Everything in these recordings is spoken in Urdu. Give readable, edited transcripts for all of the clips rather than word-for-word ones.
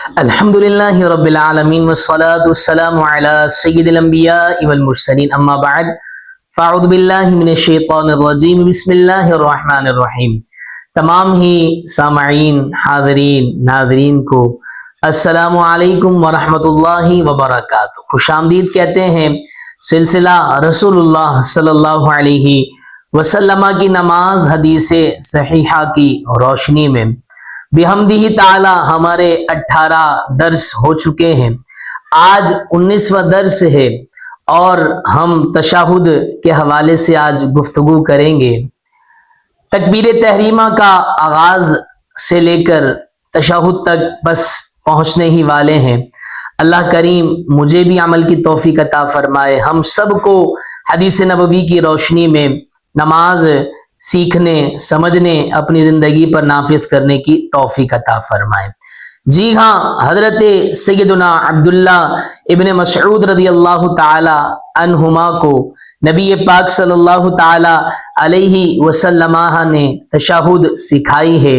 الحمد للہ رب العالمین والصلاة والسلام علی سید الانبیاء والمرسلین اما بعد فاعوذ باللہ من الشیطان الرجیم بسم اللہ الرحمن الرحیم۔ تمام ہی سامعین، حاضرین، ناظرین کو السلام علیکم ورحمۃ اللہ وبرکاتہ، خوش آمدید کہتے ہیں سلسلہ رسول اللہ صلی اللہ علیہ وسلم کی نماز حدیث صحیحہ کی روشنی میں۔ بحمدہ تعالی ہمارے 18 درس ہو چکے ہیں، آج 19واں درس ہے اور ہم تشہد کے حوالے سے آج گفتگو کریں گے۔ تکبیر تحریمہ کا آغاز سے لے کر تشہد تک بس پہنچنے ہی والے ہیں۔ اللہ کریم مجھے بھی عمل کی توفیق عطا فرمائے، ہم سب کو حدیث نبوی کی روشنی میں نماز سیکھنے، سمجھنے، اپنی زندگی پر نافذ کرنے کی توفیق عطا فرمائے۔ جی ہاں، حضرت سیدنا عبداللہ ابن مسعود رضی اللہ تعالی عنہما کو نبی پاک صلی اللہ تعالی علیہ وسلم نے تشہد سکھائی ہے،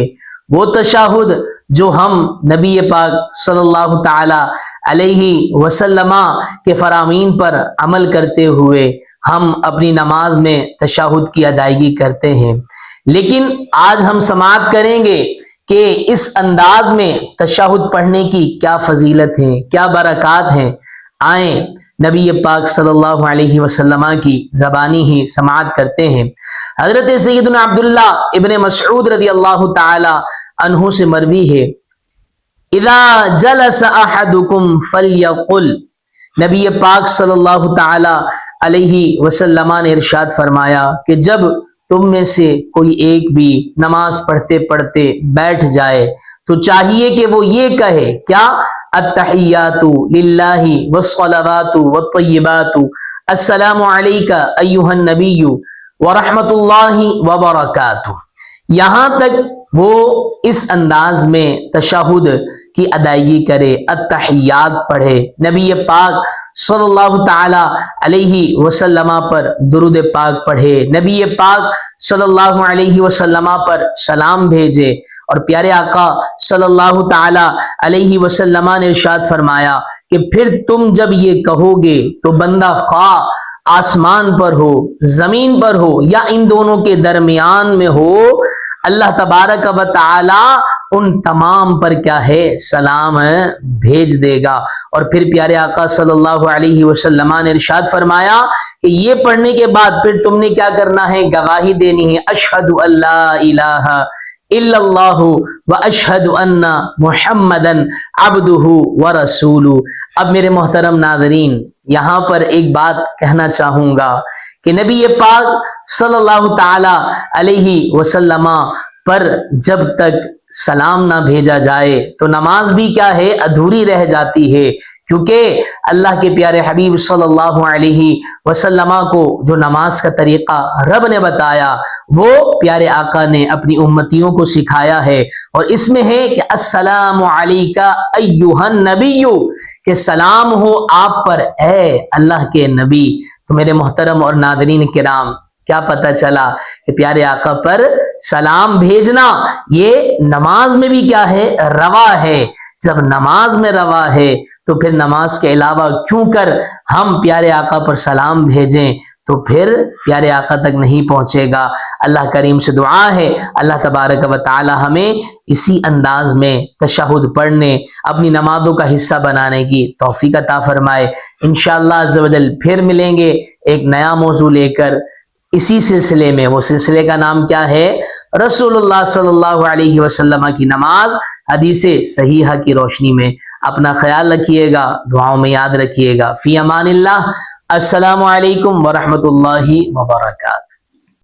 وہ تشہد جو ہم نبی پاک صلی اللہ تعالی علیہ وسلم کے فرامین پر عمل کرتے ہوئے ہم اپنی نماز میں تشہد کی ادائیگی کرتے ہیں۔ لیکن آج ہم سماعت کریں گے کہ اس انداز میں تشہد پڑھنے کی کیا فضیلت ہے، کیا برکات ہیں۔ آئیں نبی پاک صلی اللہ علیہ وسلم کی زبانی ہی سماعت کرتے ہیں۔ حضرت سیدنا عبداللہ ابن مسعود رضی اللہ تعالی عنہ سے مروی ہے، اذا جلس احدکم فلیقل، نبی پاک صلی اللہ تعالی علیہ وسلم نے ارشاد فرمایا کہ جب تم میں سے کوئی ایک بھی نماز پڑھتے پڑھتے بیٹھ جائے تو چاہیے کہ وہ یہ کہے، کیا؟ التحیات للہ والصلوات والطیبات السلام علیک ایھا النبی ورحمۃ اللہ وبرکاتہ۔ یہاں تک وہ اس انداز میں تشہد کی ادائیگی کرے، التحیات پڑھے، نبی پاک صلی اللہ تعالی علیہ وسلم پر درود پاک پڑھے، نبی پاک صلی اللہ علیہ وسلم پر سلام بھیجے، اور پیارے آقا صلی اللہ تعالی علیہ وسلم نے ارشاد فرمایا کہ پھر تم جب یہ کہو گے تو بندہ خواہ آسمان پر ہو، زمین پر ہو، یا ان دونوں کے درمیان میں ہو، اللہ تبارک و تعالی ان تمام پر کیا ہے؟ سلام بھیج دے گا۔ اور پھر پیارے آقا صلی اللہ علیہ وسلم نے ارشاد فرمایا کہ یہ پڑھنے کے بعد پھر تم نے کیا کرنا ہے؟ گواہی دینی ہے، اشہد ان لا الہ الا اللہ واشہد ان محمدا عبدہ ورسولہ۔ اب میرے محترم ناظرین، یہاں پر ایک بات کہنا چاہوں گا کہ نبی پاک صلی اللہ تعالی علیہ وسلم پر جب تک سلام نہ بھیجا جائے تو نماز بھی کیا ہے؟ ادھوری رہ جاتی ہے، کیونکہ اللہ کے پیارے حبیب صلی اللہ علیہ وسلم کو جو نماز کا طریقہ رب نے بتایا وہ پیارے آقا نے اپنی امتیوں کو سکھایا ہے، اور اس میں ہے کہ السلام علیکہ ایھا النبی، کہ سلام ہو آپ پر اے اللہ کے نبی۔ تو میرے محترم اور ناظرین کرام، کیا پتہ چلا کہ پیارے آقا پر سلام بھیجنا یہ نماز میں بھی کیا ہے؟ روا ہے۔ جب نماز میں روا ہے تو پھر نماز کے علاوہ کیوں کر ہم پیارے آقا پر سلام بھیجیں؟ تو پھر پیارے آقا تک نہیں پہنچے گا۔ اللہ کریم سے دعا ہے اللہ تبارک و تعالی ہمیں اسی انداز میں تشہد پڑھنے، اپنی نمازوں کا حصہ بنانے کی توفیق عطا فرمائے۔ انشاءاللہ عز و جل پھر ملیں گے ایک نیا موضوع لے کر اسی سلسلے میں۔ وہ سلسلے کا نام کیا ہے؟ رسول اللہ صلی اللہ علیہ وسلم کی نماز حدیث صحیحہ کی روشنی میں۔ اپنا خیال رکھیے گا، دعاؤں میں یاد رکھیے گا۔ فی امان اللہ، السلام علیکم ورحمۃ اللہ وبرکاتہ۔